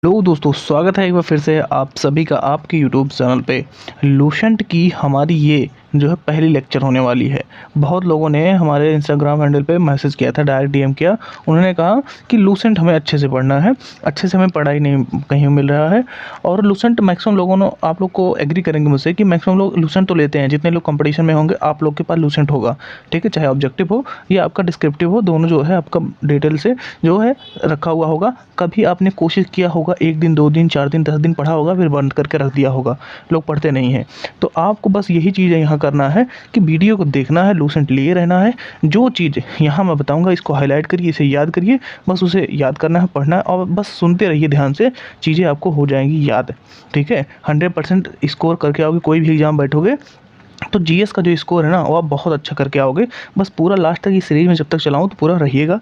Hello दोस्तों, स्वागत है एक बार फिर से आप सभी का आपके यूट्यूब चैनल पे। लूसेंट की हमारी ये जो है पहली लेक्चर होने वाली है। बहुत लोगों ने हमारे इंस्टाग्राम हैंडल पे मैसेज किया था, डायरेक्ट डीएम किया। उन्होंने कहा कि लूसेंट हमें अच्छे से पढ़ना है, अच्छे से हमें पढ़ाई नहीं कहीं मिल रहा है। और लूसेंट मैक्सिमम लोगों ने, आप लोग को एग्री करेंगे मुझसे कि मैक्सिमम लोग लूसेंट तो लेते हैं। जितने लोग कंपटीशन में होंगे आप लोग के पास लूसेंट होगा, ठीक है। चाहे ऑब्जेक्टिव हो या आपका डिस्क्रिप्टिव हो, दोनों जो है आपका डिटेल से जो है रखा हुआ होगा। कभी आपने कोशिश किया होगा, 1 दिन 2 दिन 4 दिन 10 दिन पढ़ा होगा, फिर बंद करके रख दिया होगा। लोग पढ़ते नहीं हैं। तो आपको बस यही चीज़ें यहाँ करना है कि वीडियो को देखना है, लूसेंट लिए रहना है। जो चीज़ यहाँ मैं बताऊँगा इसको हाईलाइट करिए, इसे याद करिए, बस उसे याद करना है, पढ़ना है और बस सुनते रहिए ध्यान से। चीज़ें आपको हो जाएंगी याद, ठीक है। 100% स्कोर करके आओगे। कोई भी एग्ज़ाम बैठोगे तो जीएस का जो स्कोर है ना, वो आप बहुत अच्छा करके आओगे। बस पूरा लास्ट तक इस सीरीज में जब तक चलाऊँ तो पूरा रहिएगा।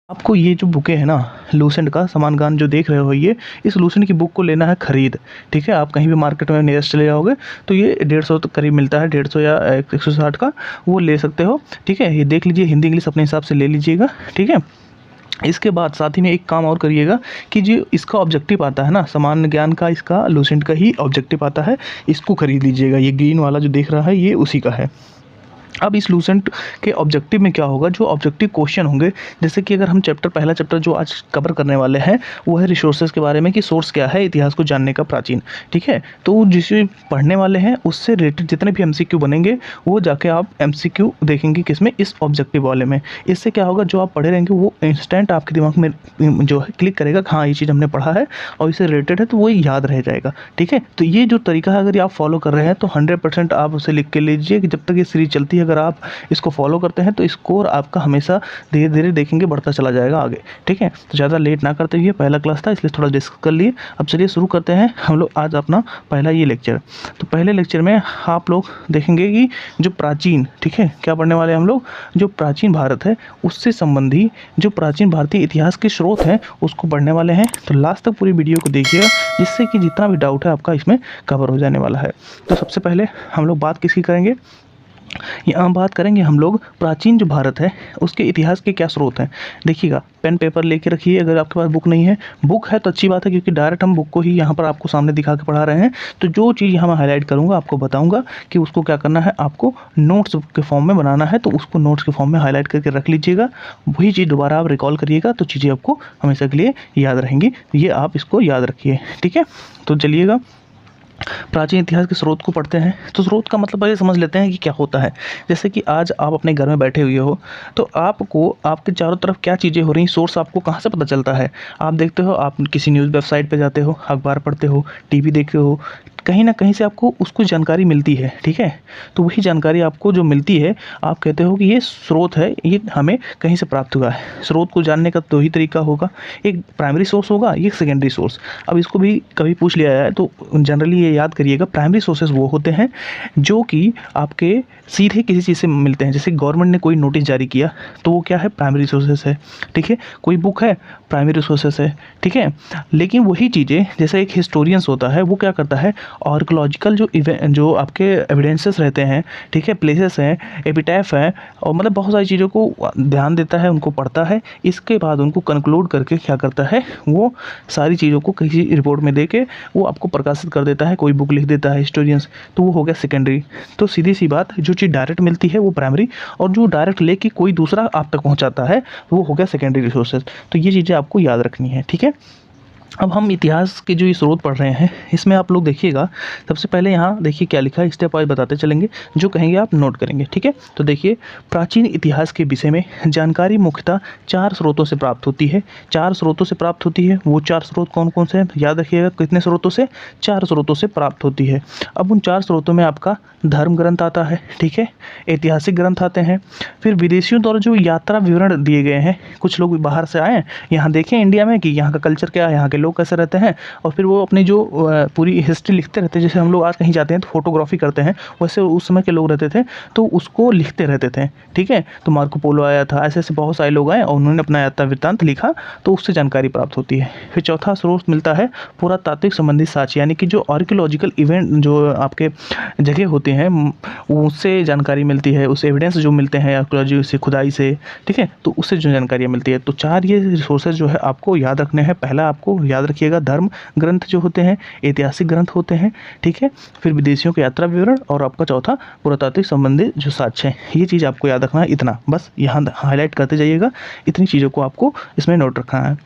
आपको ये जो बुकें है ना, लूसेंट का सामान गान जो देख रहे हो, ये इस लूसेंट की बुक को लेना है ख़रीद, ठीक है। आप कहीं भी मार्केट में नियरेस्ट चले जाओगे तो ये 150 तक करीब मिलता है, 150 या 160 का, वो ले सकते हो, ठीक है। ये देख लीजिए, हिंदी इंग्लिश अपने हिसाब से ले लीजिएगा, ठीक है। इसके बाद साथ ही में एक काम और करिएगा कि जो इसका ऑब्जेक्टिव आता है ना, सामान्य ज्ञान का, इसका लूसेंट का ही ऑब्जेक्टिव आता है, इसको खरीद लीजिएगा। ये ग्रीन वाला जो देख रहा है ये उसी का है। अब इस लूसेंट के ऑब्जेक्टिव में क्या होगा, जो ऑब्जेक्टिव क्वेश्चन होंगे, जैसे कि अगर हम पहला चैप्टर जो आज कवर करने वाले हैं वो है रिसोर्सेज के बारे में, कि सोर्स क्या है इतिहास को जानने का, प्राचीन, ठीक है। तो जिसे पढ़ने वाले हैं उससे रिलेटेड जितने भी एमसीक्यू बनेंगे वो जाके आप एमसीक्यू देखेंगे किसमें, इस ऑब्जेक्टिव वाले में। इससे क्या होगा, जो आप पढ़े रहेंगे वो इंस्टेंट आपके दिमाग में जो है क्लिक करेगा कि हाँ ये चीज़ हमने पढ़ा है और इससे रिलेटेड है, तो वो याद रह जाएगा, ठीक है। तो ये जो तरीका है अगर आप फॉलो कर रहे हैं तो 100% आप उसे लिख के लीजिए कि जब तक ये सीरीज चलती है अगर आप इसको फॉलो करते हैं तो स्कोर आपका हमेशा धीरे धीरे देखेंगे बढ़ता चला जाएगा आगे, ठीक है। तो ज़्यादा लेट ना करते हुए, पहला क्लास था इसलिए थोड़ा डिस्कस कर लिए। अब चलिए शुरू करते हैं हम लोग आज अपना पहला ये लेक्चर। तो पहले लेक्चर में आप लोग देखेंगे कि जो प्राचीन, ठीक है, क्या पढ़ने वाले हम लोग, जो प्राचीन भारत है उससे संबंधी जो प्राचीन भारतीय इतिहास के स्रोत हैं उसको पढ़ने वाले हैं। तो लास्ट तक पूरी वीडियो को देखिएगा, जिससे कि जितना भी डाउट है आपका इसमें कवर हो जाने वाला है। तो सबसे पहले हम लोग बात किसकी करेंगे, यहाँ बात करेंगे हम लोग प्राचीन जो भारत है उसके इतिहास के क्या स्रोत हैं। देखिएगा, पेन पेपर लेके रखिए। अगर आपके पास बुक नहीं है, बुक है तो अच्छी बात है, क्योंकि डायरेक्ट हम बुक को ही यहाँ पर आपको सामने दिखा के पढ़ा रहे हैं। तो जो चीज़ यहाँ मैं हाईलाइट करूँगा आपको बताऊँगा कि उसको क्या करना है, आपको नोट्स के फॉर्म में बनाना है। तो उसको नोट्स के फॉर्म में हाईलाइट करके रख लीजिएगा। वही चीज़ दोबारा आप रिकॉल करिएगा तो चीज़ें आपको हमेशा के लिए याद रहेंगी। ये आप इसको याद रखिए, ठीक है। तो चलिएगा, प्राचीन इतिहास के स्रोत को पढ़ते हैं। तो स्रोत का मतलब पहले समझ लेते हैं कि क्या होता है। जैसे कि आज आप अपने घर में बैठे हुए हो तो आपको आपके चारों तरफ क्या चीज़ें हो रही, सोर्स आपको कहाँ से पता चलता है। आप देखते हो, आप किसी न्यूज़ वेबसाइट पे जाते हो, अखबार पढ़ते हो, टीवी देखते हो, कहीं ना कहीं से आपको उसको जानकारी मिलती है, ठीक है। तो वही जानकारी आपको जो मिलती है, आप कहते हो कि ये स्रोत है, ये हमें कहीं से प्राप्त हुआ है। स्रोत को जानने का दो ही तरीका होगा, एक प्राइमरी सोर्स होगा, एक सेकेंडरी सोर्स। अब इसको भी कभी पूछ लिया जाए तो जनरली ये याद करिएगा, प्राइमरी सोर्सेज वो होते हैं जो कि आपके सीधे किसी चीज़ से मिलते हैं। जैसे गवर्नमेंट ने कोई नोटिस जारी किया तो वो क्या है, प्राइमरी सोर्सेस है, ठीक है। कोई बुक है, प्राइमरी सोर्सेस है, ठीक है। लेकिन वही चीज़ें, जैसे एक हिस्टोरियंस होता है, वो क्या करता है, आर्कोलॉजिकल जो आपके एविडेंसेस रहते हैं, ठीक है, प्लेसेस हैं, एपिटैफ हैं, और मतलब बहुत सारी चीज़ों को ध्यान देता है, उनको पढ़ता है। इसके बाद उनको कंक्लूड करके क्या करता है, वो सारी चीज़ों को किसी रिपोर्ट में दे के वो आपको प्रकाशित कर देता है, कोई बुक लिख देता है हिस्टोरियंस। तो वो हो गया सेकेंडरी। तो सीधी सी बात, जो चीज़ डायरेक्ट मिलती है वो प्राइमरी, और जो डायरेक्ट लेके कोई दूसरा आप तक पहुँचाता है वो हो गया सेकेंडरी रिसोर्सेज। तो ये चीज़ें आपको याद रखनी है, ठीक है। अब हम इतिहास के जो ये स्रोत पढ़ रहे हैं इसमें आप लोग देखिएगा, सबसे पहले यहाँ देखिए क्या लिखा है, स्टेप वाइज बताते चलेंगे, जो कहेंगे आप नोट करेंगे, ठीक है। तो देखिए, प्राचीन इतिहास के विषय में जानकारी मुख्यतः 4 स्रोतों से प्राप्त होती है। 4 स्रोतों से प्राप्त होती है। वो 4 स्रोत कौन कौन से हैं, याद रखिएगा, कितने स्रोतों से, 4 स्रोतों से प्राप्त होती है। अब उन 4 स्रोतों में आपका धर्म ग्रंथ आता है, ठीक है, ऐतिहासिक ग्रंथ आते हैं, फिर विदेशियों द्वारा जो यात्रा विवरण दिए गए हैं, कुछ लोग बाहर से आए, यहाँ देखें इंडिया में कि यहाँ का कल्चर क्या है, यहाँ के लोग कैसे रहते हैं, और फिर वो अपनी जो पूरी हिस्ट्री लिखते रहते हैं। जैसे हम लोग आज कहीं जाते हैं तो फोटोग्राफी करते हैं, वैसे उस समय के लोग रहते थे तो उसको लिखते रहते थे, ठीक है। तो मार्को पोलो आया था, ऐसे ऐसे बहुत सारे लोग आए और उन्होंने अपना यात्रा वृत्तांत लिखा, तो उससे जानकारी प्राप्त होती है। फिर चौथा स्रोत मिलता है पुरातात्विक संबंधित साक्ष्य, यानी कि जो आर्कियोलॉजिकल इवेंट जो आपके जगह होते हैं उससे जानकारी मिलती है, उस एविडेंस जो मिलते हैं आर्कियोलॉजी से, खुदाई से, ठीक है, तो उससे जो जानकारियाँ मिलती है। तो 4 ये रिसोर्सेज जो है आपको याद रखने हैं। पहला आपको याद रखिएगा धर्म ग्रंथ जो होते हैं, ऐतिहासिक ग्रंथ होते हैं, ठीक है। फिर विदेशियों के यात्रा विवरण, और आपका चौथा पुरातात्विक संबंधित जो साक्ष्य हैं। ये चीज़ आपको याद रखना है, इतना बस यहाँ हाईलाइट करते जाइएगा, इतनी चीज़ों को आपको इसमें नोट रखना है।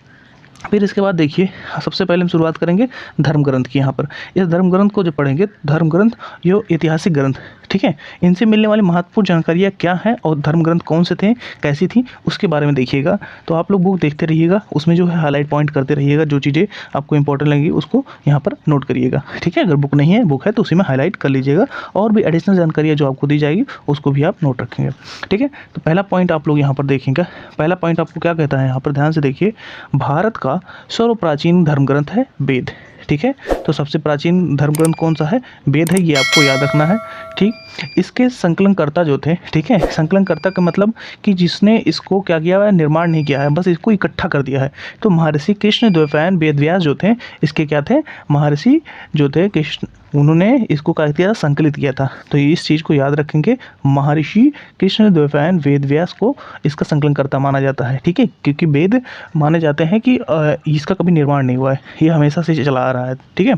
फिर इसके बाद देखिए, सबसे पहले हम शुरुआत करेंगे धर्म ग्रंथ की। यहाँ पर इस धर्म ग्रंथ को जब पढ़ेंगे, धर्म ग्रंथ यो ऐतिहासिक ग्रंथ, ठीक है, इनसे मिलने वाली महत्वपूर्ण जानकारियाँ क्या हैं और धर्म ग्रंथ कौन से थे, कैसी थी, उसके बारे में देखिएगा। तो आप लोग बुक देखते रहिएगा, उसमें जो है हाईलाइट पॉइंट करते रहिएगा, जो चीज़ें आपको इंपॉर्टेंट लगेगी उसको यहाँ पर नोट करिएगा, ठीक है। अगर बुक नहीं है, बुक है तो उसी में हाईलाइट कर लीजिएगा, और भी एडिशनल जानकारियाँ जो आपको दी जाएगी उसको भी आप नोट रखेंगे, ठीक है। तो पहला पॉइंट आप लोग यहाँ पर देखेंगे। पहला पॉइंट आपको क्या कहता है, यहाँ पर ध्यान से देखिए, भारत का सर्व प्राचीन धर्म ग्रंथ है वेद, ठीक है। तो सबसे प्राचीन धर्म ग्रंथ कौन सा है, वेद है, ये आपको याद रखना है, ठीक। इसके संकलनकर्ता जो थे, ठीक है, संकलनकर्ता का मतलब कि जिसने इसको क्या किया है, निर्माण नहीं किया है, बस इसको इकट्ठा कर दिया है। तो महर्षि कृष्णद्वैपायन वेदव्यास जो थे, इसके क्या थे, महर्षि जो थे कृष्ण, उन्होंने इसको क्या किया, संकलित किया था। तो इस चीज़ को याद रखेंगे, महर्षि कृष्णद्वैपायन वेदव्यास को इसका संकलनकर्ता माना जाता है, ठीक है, क्योंकि वेद माने जाते हैं कि इसका कभी निर्माण नहीं हुआ है, ये हमेशा से चला आ रहा है, ठीक है।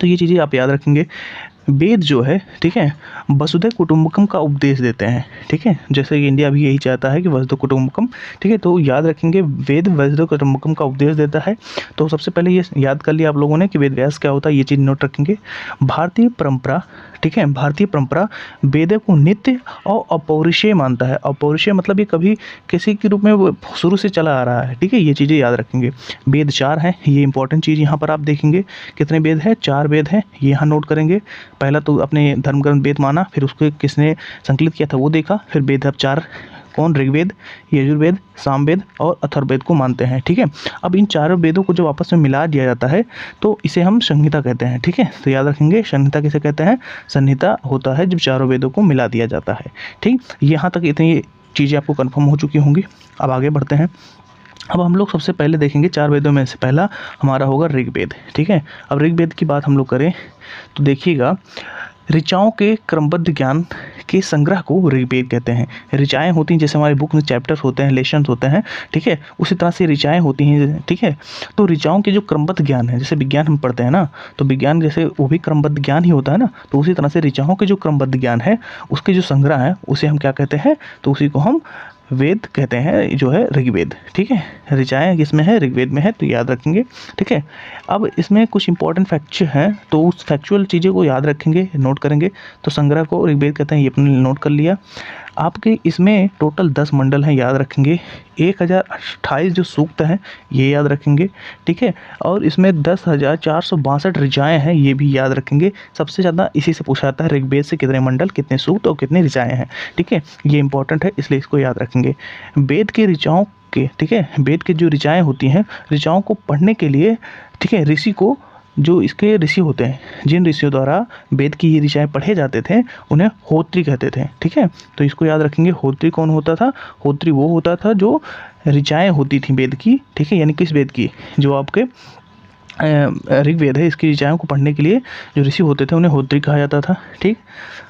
तो ये चीज़ें आप याद रखेंगे। वेद जो है, ठीक है, वसुधैव कुटुंबकम का उपदेश देते हैं, ठीक है, जैसे कि इंडिया भी यही चाहता है कि वसुधैव कुटुंबकम, ठीक है। तो याद रखेंगे, वेद वसुधैव कुटुंबकम का उपदेश देता है। तो सबसे पहले ये याद कर लिया आप लोगों ने कि वेद व्यास क्या होता है, ये चीज़ नोट रखेंगे। भारतीय परंपरा, ठीक है, भारतीय परंपरा वेद को नित्य और अपौरुषेय मानता है। अपौरुषेय मतलब ये कभी किसी के रूप में वो शुरू से चला आ रहा है, ठीक है, ये चीज़ें याद रखेंगे। वेद 4 हैं, ये इंपॉर्टेंट चीज़ यहाँ पर आप देखेंगे, कितने वेद हैं, 4 वेद हैं, ये यहाँ नोट करेंगे। पहला तो अपने धर्म ग्रंथ वेद माना, फिर उसको किसने संकलित किया था वो देखा, फिर वेद अब 4 कौन, ऋग्वेद, यजुर्वेद, सामवेद और अथर्ववेद को मानते हैं, ठीक है। अब इन चारों वेदों को जब आपस में मिला दिया जाता है तो इसे हम संहिता कहते हैं, ठीक है। तो याद रखेंगे, संहिता किसे कहते हैं, संहिता होता है जब चारों वेदों को मिला दिया जाता है, ठीक। यहाँ तक इतनी चीज़ें आपको कन्फर्म हो चुकी होंगी। अब आगे बढ़ते हैं। अब हम लोग सबसे पहले देखेंगे 4 वेदों में से पहला हमारा होगा ऋग्वेद, ठीक है। अब ऋग्वेद की बात हम लोग करें तो देखिएगा, ऋचाओं के क्रमबद्ध ज्ञान के संग्रह को ऋग्वेद कहते हैं। ऋचाएँ होती हैं, जैसे हमारे बुक में चैप्टर्स होते हैं, लेसन्स होते हैं, ठीक है, उसी तरह से ऋचाएँ होती हैं, ठीक है। तो ऋचाओं के जो क्रमबद्ध ज्ञान है, जैसे विज्ञान हम पढ़ते हैं ना, तो विज्ञान जैसे वो भी क्रमबद्ध ज्ञान ही होता है ना, तो उसी तरह से ऋचाओं के जो क्रमबद्ध ज्ञान है, उसके जो संग्रह है, उसे हम क्या कहते हैं, तो उसी को हम वेद कहते हैं, जो है ऋग्वेद, ठीक है। ऋचाएँ किसमें है, ऋग्वेद में है, तो याद रखेंगे, ठीक है। अब इसमें कुछ इंपॉर्टेंट फैक्ट्स हैं, तो उस फैक्चुअल चीज़ों को याद रखेंगे, नोट करेंगे। तो संग्रह को ऋग्वेद कहते हैं, ये अपने नोट कर लिया। आपके इसमें टोटल 10 मंडल हैं, याद रखेंगे। 1028 जो सूक्त हैं, ये याद रखेंगे, ठीक है। और इसमें 10,462 ऋचाएँ हैं, ये भी याद रखेंगे। सबसे ज़्यादा इसी से पूछा जाता है, ऋग्वेद से कितने मंडल, कितने सूक्त और कितने ऋचाएँ हैं, ठीक है, ये इंपॉर्टेंट है, इसलिए इसको याद रखेंगे। वेद के ऋचाओं के, ठीक है, वेद के जो ऋचाएँ होती हैं, ऋचाओं को पढ़ने के लिए, ठीक है, ऋषि को, जो इसके ऋषि होते हैं, जिन ऋषियों द्वारा वेद की ये ऋचाएँ पढ़े जाते थे, उन्हें होत्री कहते थे, ठीक है। तो इसको याद रखेंगे। होत्री कौन होता था, होत्री वो होता था जो ऋचाएँ होती थी वेद की, ठीक है, यानी किस वेद की, जो आपके ऋग्वेद है, इसकी ऋचाएँ को पढ़ने के लिए जो ऋषि होते थे उन्हें होत्री कहा जाता था, ठीक।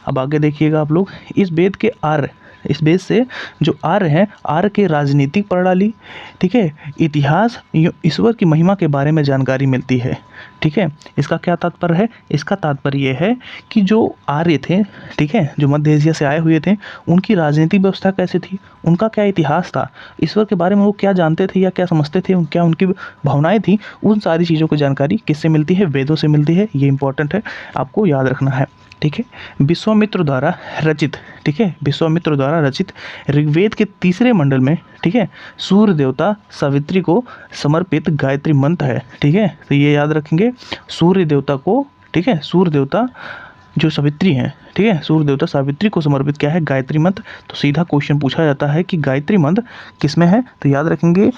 अब आगे देखिएगा आप लोग, इस वेद के आर्य, इस वेद से जो आर्य हैं, आर्य के राजनीतिक प्रणाली, ठीक है, इतिहास, ईश्वर की महिमा के बारे में जानकारी मिलती है, ठीक है। इसका क्या तात्पर्य है, इसका तात्पर्य ये है कि जो आर्य थे, ठीक है, जो मध्य एशिया से आए हुए थे, उनकी राजनीतिक व्यवस्था कैसे थी, उनका क्या इतिहास था, ईश्वर के बारे में वो क्या जानते थे या क्या समझते थे, क्या उनकी भावनाएं थी, उन सारी चीज़ों की जानकारी किससे मिलती है, वेदों से मिलती है। ये इंपॉर्टेंट है, आपको याद रखना है, ठीक है। विश्वामित्र द्वारा रचित, ठीक है, विश्वामित्र द्वारा रचित ऋग्वेद के 3रे मंडल में, ठीक है, सूर्य देवता सावित्री को समर्पित गायत्री मंत्र है, ठीक है। तो ये याद रखेंगे, सूर्य देवता को, ठीक है, सूर्य देवता जो सावित्री हैं, ठीक है, सूर्य देवता सावित्री को समर्पित क्या है, गायत्री मंत्र। तो सीधा क्वेश्चन पूछा जाता है कि गायत्री मंत्र किसमें है, तो याद रखेंगे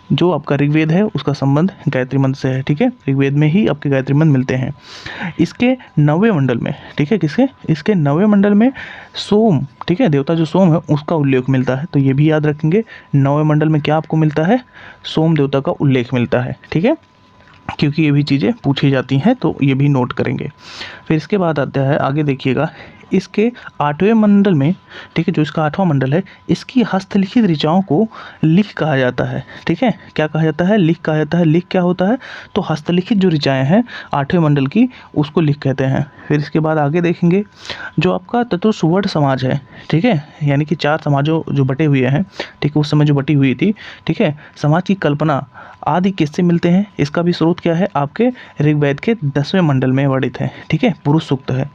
जो आपका ऋग्वेद है उसका संबंध गायत्री मंत्र से है, ठीक है। ऋग्वेद में ही आपके गायत्री मंत्र मिलते हैं। इसके 9वें मंडल में, ठीक है, किसके, इसके 9वें मंडल में सोम, ठीक है, देवता जो सोम है उसका उल्लेख मिलता है। तो ये भी याद रखेंगे, 9वें मंडल में क्या आपको मिलता है, सोम देवता का उल्लेख मिलता है, ठीक है, क्योंकि ये भी चीज़ें पूछी जाती हैं तो ये भी नोट करेंगे। फिर इसके बाद आता है, आगे देखिएगा, इसके 8वें मंडल में, ठीक है, जो इसका 8वां मंडल है, इसकी हस्तलिखित ऋचाओं को लिख कहा जाता है, ठीक है। क्या कहा जाता है, लिख कहा जाता है। लिख क्या होता है, तो हस्तलिखित जो ऋचाएँ हैं 8वें मंडल की, उसको लिख कहते हैं। फिर इसके बाद आगे देखेंगे, जो आपका चतुर्सुवर्ण समाज है, ठीक है, यानी कि 4 समाजों जो बटे हुए हैं, ठीक है, उस समय जो बटी हुई थी, ठीक है, समाज की कल्पना आदि किससे मिलते हैं, इसका भी स्रोत क्या है, आपके ऋग्वेद के 10वें मंडल में वर्णित है, ठीक है, पुरुष सूक्त है।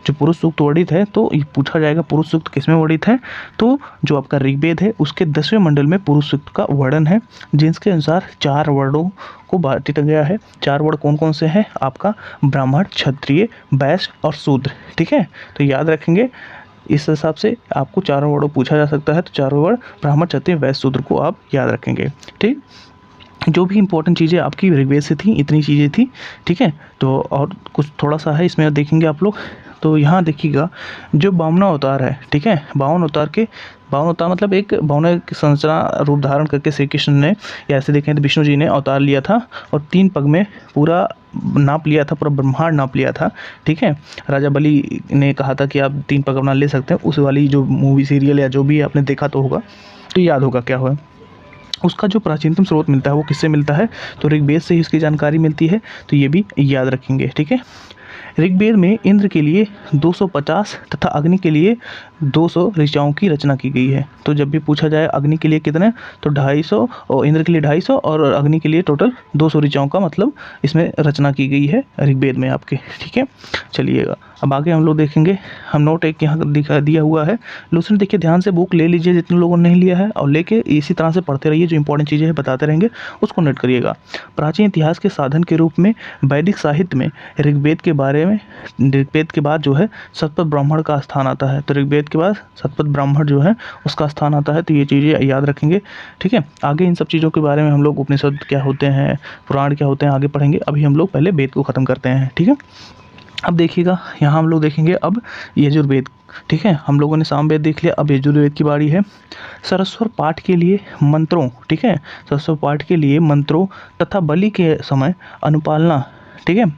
जो पुरुष सूक्त वर्णित है, तो ये पूछा जाएगा पुरुष सूक्त किसमें वर्णित है, तो जो आपका ऋग्वेद है उसके 10वें मंडल में पुरुष सूक्त का वर्णन है, जिसके अनुसार 4 वर्णों को बांटा गया है। 4 वर्ण कौन कौन से हैं, आपका ब्राह्मण, क्षत्रिय, वैश्य और शूद्र, ठीक है। तो याद रखेंगे, इस हिसाब से आपको 4 वर्णों पूछा जा सकता है, तो 4 वर्ण ब्राह्मण, क्षत्रिय, वैश्य, शूद्र को आप याद रखेंगे, ठीक। जो भी इंपॉर्टेंट चीज़ें आपकी ऋग्वेद से थी, इतनी चीज़ें थी, ठीक है। तो और कुछ थोड़ा सा है इसमें देखेंगे आप लोग। तो यहाँ देखिएगा, जो 52वां अवतार है, ठीक है, 52 अवतार मतलब एक 52 की संरचना रूप धारण करके श्री कृष्ण ने, या ऐसे देखें तो विष्णु जी ने अवतार लिया था और 3 पग में पूरा नाप लिया था, पूरा ब्रह्मांड नाप लिया था, ठीक है। राजा बलि ने कहा था कि आप 3 पग अपना ले सकते हैं, उस वाली जो मूवी सीरियल या जो भी आपने देखा तो होगा, तो याद होगा क्या हुआ। उसका जो प्राचीनतम स्रोत मिलता है वो किससे मिलता है, तो ऋग्वेद से ही उसकी जानकारी मिलती है, तो ये भी याद रखेंगे, ठीक है। ऋग्वेद में इंद्र के लिए 250 तथा अग्नि के लिए 200 ऋचाओं की रचना की गई है। तो जब भी पूछा जाए अग्नि के लिए कितने, तो 250, और इंद्र के लिए 250 और अग्नि के लिए टोटल 200 ऋचाओं का मतलब इसमें रचना की गई है ऋग्वेद में आपके, ठीक है। चलिएगा, अब आगे हम लोग देखेंगे, हम नोट एक यहाँ दिखा दिया हुआ है, लूसेंट देखिए ध्यान से बुक ले लीजिए जितने लोगों ने नहीं लिया है, और लेके इसी तरह से पढ़ते रहिए, जो इंपॉर्टेंट चीज़ें हैं बताते रहेंगे, उसको नोट करिएगा। प्राचीन इतिहास के साधन के रूप में वैदिक साहित्य में ऋग्वेद के बाद जो है शतपथ ब्राह्मण का स्थान आता है। तो ऋग्वेद के बाद शतपथ ब्राह्मण जो है उसका स्थान आता है, तो ये चीज़ें याद रखेंगे, ठीक है। आगे इन सब चीज़ों के बारे में हम लोग उपनिषद क्या होते हैं, पुराण क्या होते हैं, आगे पढ़ेंगे। अभी हम लोग पहले वेद को ख़त्म करते हैं, ठीक है। अब देखिएगा, यहाँ हम लोग देखेंगे अब यजुर्वेद, ठीक है। हम लोगों ने सामवेद देख लिया, अब यजुर्वेद की बारी है। सरस्वर पाठ के लिए मंत्रों, ठीक है, सरस्वर पाठ के लिए मंत्रों तथा बलि के समय अनुपालना, ठीक है,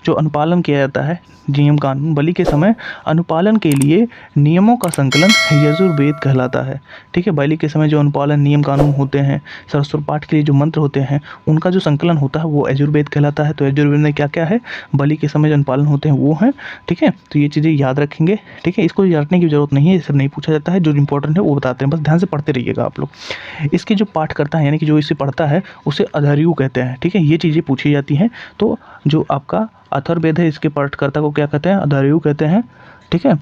जो अनुपालन किया जाता है, नियम कानून, बलि के समय अनुपालन के लिए नियमों का संकलन यजुर्वेद कहलाता है, ठीक है। बलि के समय जो अनुपालन नियम कानून होते हैं, सरस्वर पाठ के लिए जो मंत्र होते हैं, उनका जो संकलन होता है वो यजुर्वेद कहलाता है। तो यजुर्वेद में क्या क्या है, बलि के समय जो अनुपालन होते हैं वो हैं, ठीक है। तो ये चीज़ें याद रखेंगे, ठीक है, इसको रटने की जरूरत नहीं है, ये सब नहीं पूछा जाता है, जो इंपॉर्टेंट है वो बताते हैं, बस ध्यान से पढ़ते रहिएगा आप लोग। इसकी जो पाठ करता है, यानी कि जो इसे पढ़ता है, उसे अधर्यु कहते हैं, ठीक है। ये चीज़ें पूछी जाती हैं। तो जो आपका अथर्ववेद है, इसके पाठकर्ता को क्या कहते हैं, अधर्यु कहते हैं, ठीक है।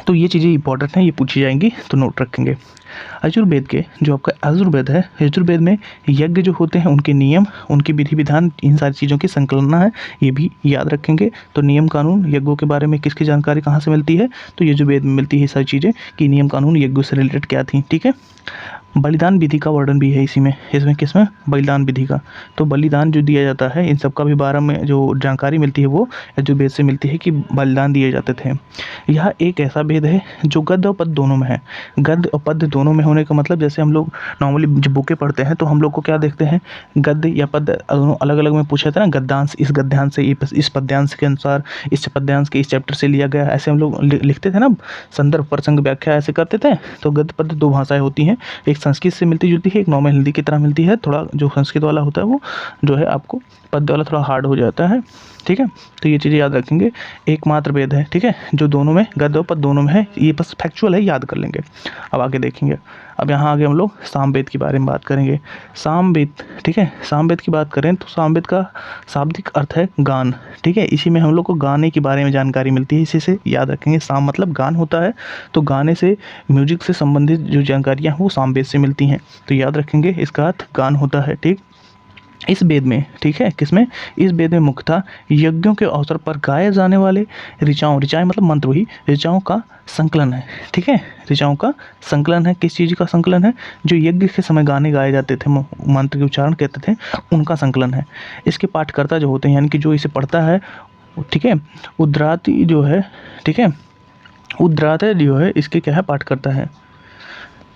तो ये चीज़ें इंपॉर्टेंट हैं, ये पूछी जाएंगी, तो नोट रखेंगे। यजुर्वेद के जो आपका यजुर्वेद है, यजुर्वेद में यज्ञ जो होते हैं उनके नियम, उनकी विधि विधान, इन सारी चीज़ों की संकलना है, ये भी याद रखेंगे। तो नियम कानून, यज्ञों के बारे में किसकी जानकारी कहाँ से मिलती है, तो यजुर्वेद में मिलती है सारी चीज़ें, कि नियम कानून यज्ञों से रिलेटेड क्या थी, ठीक है। बलिदान विधि का वर्णन भी है इसी में, इसमें किसमें, बलिदान विधि का। तो बलिदान जो दिया जाता है, इन सब का भी बारे में जो जानकारी मिलती है वो यजुर्वेद से मिलती है, कि बलिदान दिए जाते थे। यह एक ऐसा भेद है जो गद्य और पद्य दोनों में है। गद्य और पद्य दोनों में होने का मतलब, जैसे हम लोग नॉर्मली जब बुकें पढ़ते हैं तो हम लोग को क्या देखते हैं, गद्य या पद्य दोनों अलग अलग में पूछा था ना, गद्यांश इस गद्यांश से, इस पद्यांश के अनुसार, इस पद्यांश के इस चैप्टर से लिया गया, ऐसे हम लोग लिखते थे ना, संदर्भ प्रसंग व्याख्या ऐसे करते थे। तो गद्य पद्य 2 भाषाएं होती हैं, एक संस्कृत से मिलती जुलती है, एक नॉर्मल हिंदी की तरह मिलती है। थोड़ा जो संस्कृत वाला होता है वो जो है आपको पद्य वाला थोड़ा हार्ड हो जाता है, ठीक है। तो ये चीज़ें याद रखेंगे, एकमात्र वेद है, ठीक है, जो दोनों में, गद्य और पद्य दोनों में है, ये बस फैक्चुअल है, याद कर लेंगे। अब आगे देखेंगे, अब यहाँ आगे हम लोग सामवेद के बारे में बात करेंगे। सामवेद, ठीक है, सामवेद की बात करें तो सामवेद का शाब्दिक अर्थ है गान, ठीक है। इसी में हम लोग को गाने के बारे में जानकारी मिलती है, इसी से याद रखेंगे। साम मतलब गान होता है, तो गाने से, म्यूजिक से संबंधित जो जानकारियाँ हैं वो सामवेद से मिलती हैं, तो याद रखेंगे, इसका अर्थ गान होता है, ठीक। इस वेद में, ठीक है, किसमें, इस वेद में मुख्यतः यज्ञों के अवसर पर गाए जाने वाले ऋचाओं, ऋचाएं मतलब मंत्र ही, ऋचाओं का संकलन है, ठीक है, ऋचाओं का संकलन है। किस चीज़ का संकलन है? जो यज्ञ के समय गाने गाए जाते थे, मंत्र के उच्चारण कहते थे, उनका संकलन है। इसके पाठकर्ता जो होते हैं, यानी कि जो इसे पढ़ता है, ठीक है, उद्राती जो है, ठीक है, उद्रात जो है इसके क्या है, पाठकर्ता है।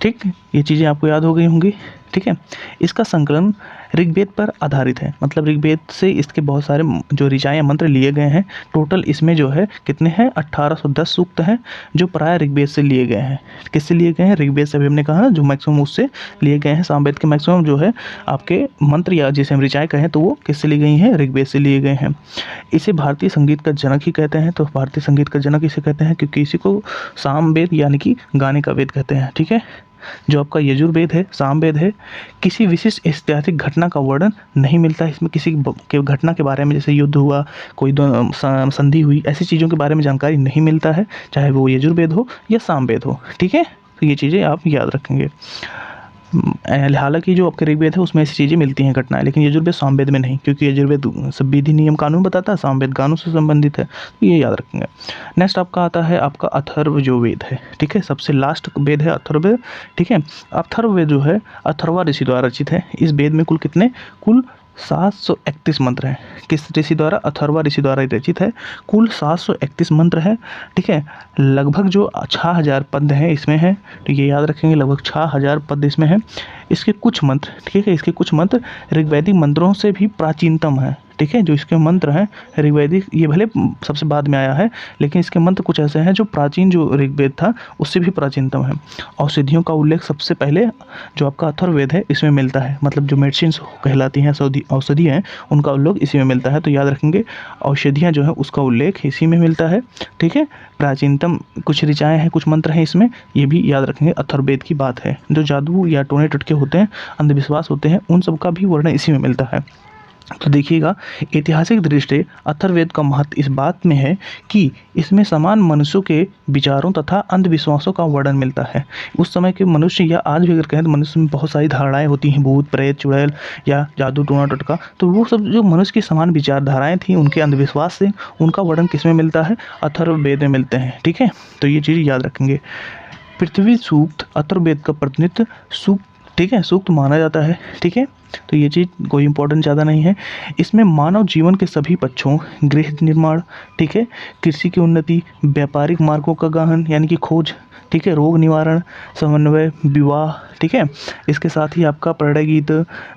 ठीक, ये चीज़ें आपको याद हो गई होंगी, ठीक है। इसका संकलन ऋग्वेद पर आधारित है, मतलब ऋग्वेद से इसके बहुत सारे जो ऋचाएँ मंत्र लिए गए हैं। टोटल इसमें जो है कितने हैं, 1810 सूक्त हैं, जो प्राय ऋग्वेद से लिए गए हैं। किससे लिए गए हैं? ऋग्वेद से। अभी हमने कहा ना, जो मैक्सिमम उससे लिए गए हैं। सामवेद के मैक्सिमम जो है आपके मंत्र या जिसे हम ऋचाएँ कहें, तो वो किससे ली गई हैं? ऋग्वेद से लिए गए हैं। इसे भारतीय संगीत का जनक ही कहते हैं। तो भारतीय संगीत का जनक इसे कहते हैं, क्योंकि इसी को सामवेद यानी कि गाने का वेद कहते हैं, ठीक है। जो आपका यजुर्वेद है, सामवेद है, किसी विशिष्ट ऐतिहासिक घटना का वर्णन नहीं मिलता है इसमें। किसी के घटना के बारे में, जैसे युद्ध हुआ, कोई संधि हुई, ऐसी चीज़ों के बारे में जानकारी नहीं मिलता है, चाहे वो यजुर्वेद हो या सामवेद हो, ठीक है। तो ये चीज़ें आप याद रखेंगे। हालांकि जो आपके ऋग्वेद है उसमें ऐसी चीज़ें मिलती हैं, घटनाएं, लेकिन यजुर्वेद सामवेद में नहीं, क्योंकि यजुर्वेद सब विधि नियम कानून बताता है, सामवेद गानों से संबंधित है, तो ये याद रखेंगे। नेक्स्ट आपका आता है आपका अथर्व जो वेद है, ठीक है, सबसे लास्ट वेद है अथर्ववेद, ठीक है। अथर्ववेद जो है अथर्वा ऋषि द्वारा रचित है। इस वेद में कुल 731 मंत्र हैं। किस ऋषि द्वारा? अथर्वा ऋषि द्वारा रचित है। कुल 731 मंत्र है, ठीक है। लगभग जो 6000 पद हैं इसमें है, तो ये याद रखेंगे, लगभग 6000 पद इसमें है। इसके कुछ मंत्र, ठीक है, इसके कुछ मंत्र ऋग्वैदिक मंत्रों से भी प्राचीनतम है, ठीक है। जो इसके मंत्र हैं ऋग्वैदिक, ये भले सबसे बाद में आया है, लेकिन इसके मंत्र कुछ ऐसे हैं जो प्राचीन जो ऋग्वेद था उससे भी प्राचीनतम है। औषधियों का उल्लेख सबसे पहले जो आपका अथर्ववेद है इसमें मिलता है, मतलब जो मेडिसिन्स कहलाती हैं, औषधि हैं, उनका उल्लेख इसी में मिलता है। तो याद रखेंगे, औषधियाँ जो है उसका उल्लेख इसी में मिलता है, ठीक है। प्राचीनतम कुछ ऋचाएँ हैं, कुछ मंत्र हैं इसमें, ये भी याद रखेंगे, अथर्ववेद की बात है। जो जादू या टोने टुटके होते हैं, अंधविश्वास होते हैं, उन सब का भी वर्णन इसी में मिलता है। तो देखिएगा, ऐतिहासिक दृष्टि अथर्ववेद का महत्व इस बात में है कि इसमें समान मनुष्यों के विचारों तथा अंधविश्वासों का वर्णन मिलता है। उस समय के मनुष्य, या आज भी अगर कहें तो मनुष्य में बहुत सारी धारणाएं होती हैं, भूत प्रेत चुड़ैल या जादू टोना टोटका, तो वो सब जो मनुष्य की समान विचारधाराएं थी, उनके अंधविश्वास से, उनका वर्णन किसमें मिलता है? अथर्ववेद में मिलते हैं, ठीक है। तो ये चीज़ याद रखेंगे। पृथ्वी सूक्त अथर्ववेद का प्रतिनिधित्व सूक्त, ठीक है, सूक्त माना जाता है, ठीक है। तो ये चीज़ कोई इंपॉर्टेंट ज़्यादा नहीं है। इसमें मानव जीवन के सभी पक्षों, गृह निर्माण, ठीक है, कृषि की उन्नति, व्यापारिक मार्गों का गहन यानी कि खोज, ठीक है, रोग निवारण, समन्वय, विवाह, ठीक है, इसके साथ ही आपका प्रणय गीत,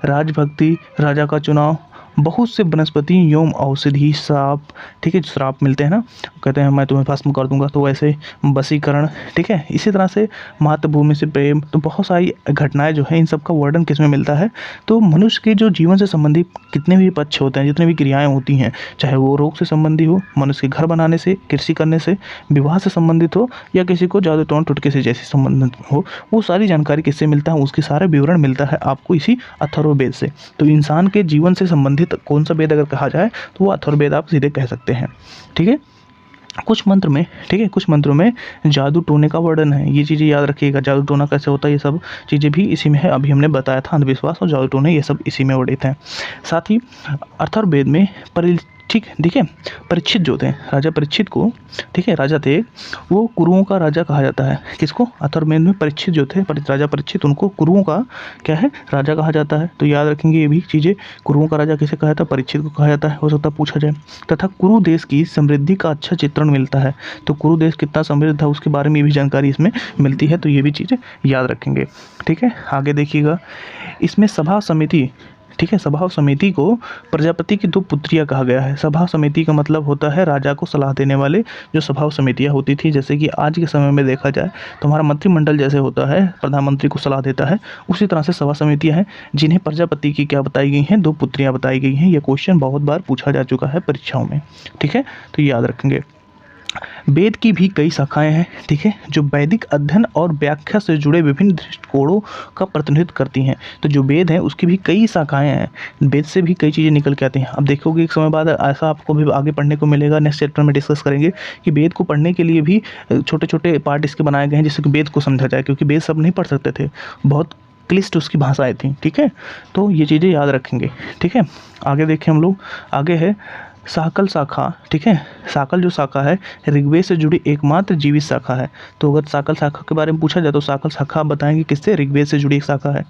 राजभक्ति, राजा का चुनाव, बहुत से वनस्पति एवं औषधि, श्राप, ठीक है, श्राप मिलते हैं ना, कहते हैं मैं तुम्हें भस्म कर दूंगा, तो वैसे वशीकरण, ठीक है। इसी तरह से मातृभूमि से प्रेम, तो बहुत सारी घटनाएं जो हैं, इन सब का वर्णन किसमें मिलता है? तो मनुष्य के जो जीवन से संबंधित कितने भी पक्ष होते हैं, जितने भी क्रियाएं होती हैं, चाहे वो रोग से संबंधी हो, मनुष्य के घर बनाने से, कृषि करने से, विवाह से संबंधित हो, या किसी को जादू टोन टुटके से जैसे संबंधित हो, वो सारी जानकारी किससे मिलता है? उसके सारे विवरण मिलता है आपको इसी अथर्ववेद से। तो इंसान के जीवन से संबंधित कौन सा वेद अगर कहा जाए तो वो अथर्ववेद आप सीधे कह सकते हैं, ठीक है। कुछ मंत्र में, ठीक है, कुछ मंत्रों में जादू टोने का वर्णन है, ये चीज़ें याद रखिएगा। जादू टोना कैसे होता है, ये सब चीज़ें भी इसी में है। अभी हमने बताया था, अंधविश्वास और जादू टोने ये सब इसी में वर्णित हैं। साथ ही अथर्ववेद में ठीक है, परीक्षित जो थे, राजा परीक्षित को, ठीक है, राजा थे, वो कुरुओं का राजा कहा जाता है। किसको? अथर्ववेद में परीक्षित जो थे, राजा परीक्षित, उनको कुरुओं का क्या है, राजा कहा जाता है। तो याद रखेंगे ये भी चीज़ें, कुरुओं का राजा किसे कहा जाता है? परीक्षित को कहा जाता है, हो सकता है पूछा जाए। तथा कुरु देश की समृद्धि का अच्छा चित्रण मिलता है। तो कुरु देश कितना समृद्ध था उसके बारे में भी जानकारी इसमें मिलती है, तो ये भी चीज़ें याद रखेंगे, ठीक है। आगे देखिएगा, इसमें सभा समिति, ठीक है, सभा समिति को प्रजापति की 2 पुत्रियां कहा गया है। सभा समिति का मतलब होता है राजा को सलाह देने वाले जो सभा समितियां होती थी, जैसे कि आज के समय में देखा जाए तो हमारा मंत्रिमंडल जैसे होता है, प्रधानमंत्री को सलाह देता है, उसी तरह से सभा समितियां हैं, जिन्हें प्रजापति की क्या बताई गई हैं? 2 पुत्रियां बताई गई हैं। यह क्वेश्चन बहुत बार पूछा जा चुका है परीक्षाओं में, ठीक है, तो याद रखेंगे। वेद की भी कई शाखाएं हैं, ठीक है, जो वैदिक अध्ययन और व्याख्या से जुड़े विभिन्न दृष्टिकोणों का प्रतिनिधित्व करती हैं। तो जो वेद है उसकी भी कई शाखाएं हैं, वेद से भी कई चीज़ें निकल के आती हैं। अब देखोगे एक समय बाद ऐसा आपको भी आगे पढ़ने को मिलेगा, नेक्स्ट चैप्टर में डिस्कस करेंगे कि वेद को पढ़ने के लिए भी छोटे छोटे पार्ट इसके बनाए गए हैं, जिससे कि वेद को समझा जाए, क्योंकि वेद सब नहीं पढ़ सकते थे, बहुत क्लिष्ट उसकी भाषाएँ थीं, ठीक है। तो ये चीज़ें याद रखेंगे, ठीक है। आगे देखें हम लोग, आगे है साकल शाखा, ठीक है। साकल जो शाखा है ऋग्वेद से जुड़ी एकमात्र जीवित शाखा है। तो अगर साकल शाखा के बारे में पूछा जाए तो साकल शाखा आप बताएंगे किससे, ऋग्वेद से जुड़ी एक शाखा है।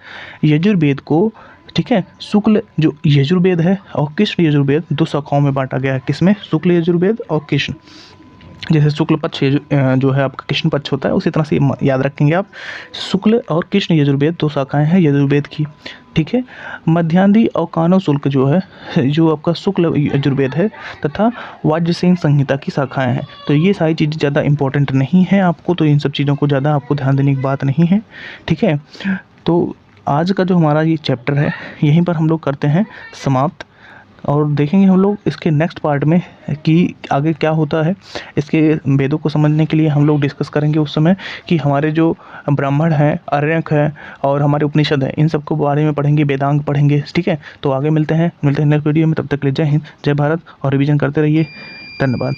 यजुर्वेद को, ठीक है, शुक्ल जो यजुर्वेद है और कृष्ण यजुर्वेद दो शाखाओं में बांटा गया है। किसमें, शुक्ल यजुर्वेद और कृष्ण। जैसे शुक्ल पक्ष जो है आपका कृष्ण पक्ष होता है, उसी तरह से याद रखेंगे आप, शुक्ल और कृष्ण यजुर्वेद दो शाखाएं हैं यजुर्वेद की, ठीक है। मध्यान्ही और कानव शुल्क जो है, जो आपका शुक्ल यजुर्वेद है, तथा वाज्यसेन संहिता की शाखाएं हैं। तो ये सारी चीज़ें ज़्यादा इंपॉर्टेंट नहीं है आपको, तो इन सब चीज़ों को ज़्यादा आपको ध्यान देने की बात नहीं है, ठीक है। तो आज का जो हमारा ये चैप्टर है यहीं पर हम लोग करते हैं समाप्त, और देखेंगे हम लोग इसके नेक्स्ट पार्ट में कि आगे क्या होता है। इसके वेदों को समझने के लिए हम लोग डिस्कस करेंगे उस समय कि हमारे जो ब्राह्मण हैं, आर्यक हैं और हमारे उपनिषद हैं, इन सब को बारे में पढ़ेंगे, वेदांग पढ़ेंगे, ठीक है। तो आगे मिलते हैं नेक्स्ट वीडियो में। तब तक के लिए जय हिंद, जय भारत, और रिवीजन करते रहिए। धन्यवाद।